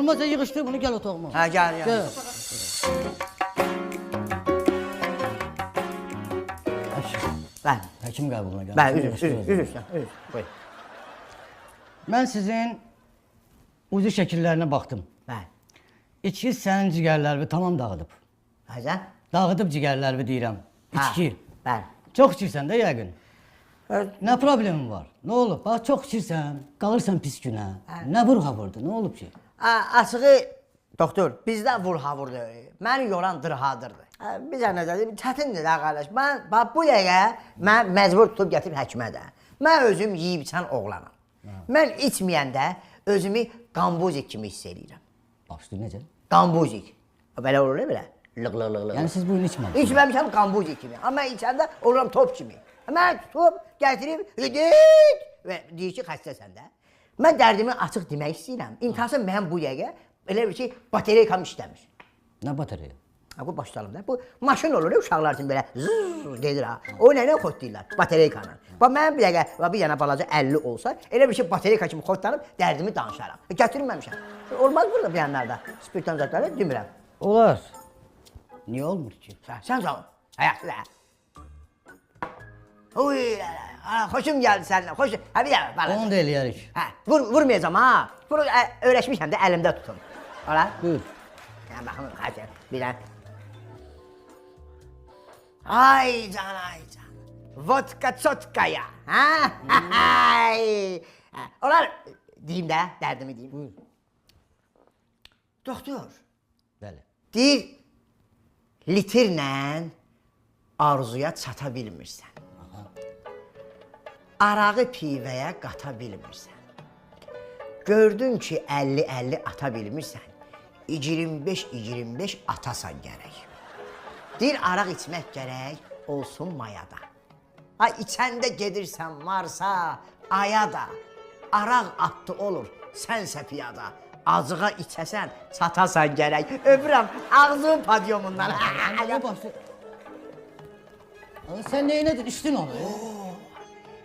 Olmazsa yığışdır bunu, gel otağıma. Ha, gel. Gel. Bəli. Həkim qəbuluna gəl. Bəli, üzr. Buyur. Mən sizin uzu şəkillərinə baxdım. Bəli. İçki sənin cigərlərini tamam dağıdıb. Həcə? Dağıdıb cigərlərini deyirəm. İçki. Bəli. Çox içirsən də yəqin. Nə problemin var? Nə olub? Bax, çox içirsən, qalırsan pis günə. Nə vurğavurdu? Nə olub ki? Açığı, doktor, bizdə vur-havurdur. Məni yoran dırhadırdır. Bizə nə dedim, çətindir də qardaş. Bax, bu dəqiqə mən məcbur tutub gətirib həkimə də. Mən özüm yeyib içən oğlanam. Mən içməyəndə özümü qambuzik kimi hiss edirəm. Başdı necə? Qambuzik. Belə olur, belə. Lıq. Yəni siz bugün içməmişsiniz. İçməmişəm qambuzik kimi. Amma içəndə oluram top kimi. Mən tutub, gətirib, və deyir ki, xəstəsən də. Mən dərdimi açıq demək istəyirəm. İmtihasın mən bu dəqiqə elə bir ki, batereykam işləmir. Nə batareya? Bu başlayalım da. Bu maşın olur, uşaqlar üçün belə zzzz gedir ha. O nə ilə xodlayırlar? Batereykanla. Bax, mən bir dəqiqə, bir yana balaca 50 olsa, elə bir şey batereyka kimi xodlanıb, dərdimi danışaram. Gətirməmişəm. Olmaz burada bir yanlarda. Spirtan zatları demirəm. Olar. Niyə olmur ki? Sən sağ ol. Ayaqlı. Uy, xoşum gəldi səninlə, xoşum. Bir dəqiqə, bala. Onu da eləyərik. Vurmayacam ha. Bunu öyrəşmişəm də əlimdə tutun. Ola? Buyur. Baxın, bir dənə. Ay can. Vodka çotkaya. Olar, deyim də, dərdimi deyim. Buyur. Doktor, Bəli. deyir, litrlə arzuya çata bilmirsən. Arağı pivəyə qata bilmirsən. Gördün ki, 50-50 ata bilmirsən. 25-25 atasan gərək. Deyir, araq içmək gərək olsun mayada. Ay, içəndə gedirsən varsa, aya da. Araq atdı olur, sənsə piyada. Azığa içəsən, çatasan gərək. Öpürəm, ağzın padyomundan. Nə başdı? Sən neynədin, içdin onu?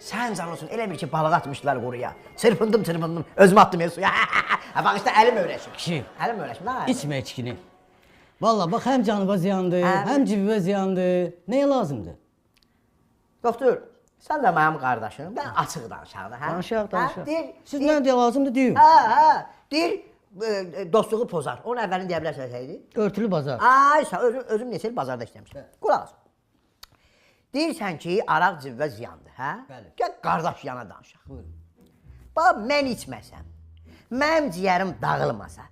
Sən can olsun, elə bir ki, balıq atmışdılar quruya. Çırpındım, özümü attım el suya. Bax, işte əlim öyrəşim. Kişi. Əlim öyrəşim, nə? İçmə içkini. Valla bax, həm canıva ziyandır, həm cibivə ziyandır. Nəyə lazımdır? Doktor, sən də mənim qardaşım, mən açıq danışaq da, hə? Danışaq. Deyir, Siz nə deyə lazımdır, deyin. Deyir, dostluğu pozar. Onun əvvəlini deyə bilərsən səydi? Örtülü bazar. Ay, özüm neçə il bazarda işləmişəm. Qulaq as. Deyirsən ki, araq cibvə ziyandır, hə? Bəli. Gəl qardaş yana danışaq. Buyurun. Bax, mən içməsəm, mənim ciyərim dağılmasa,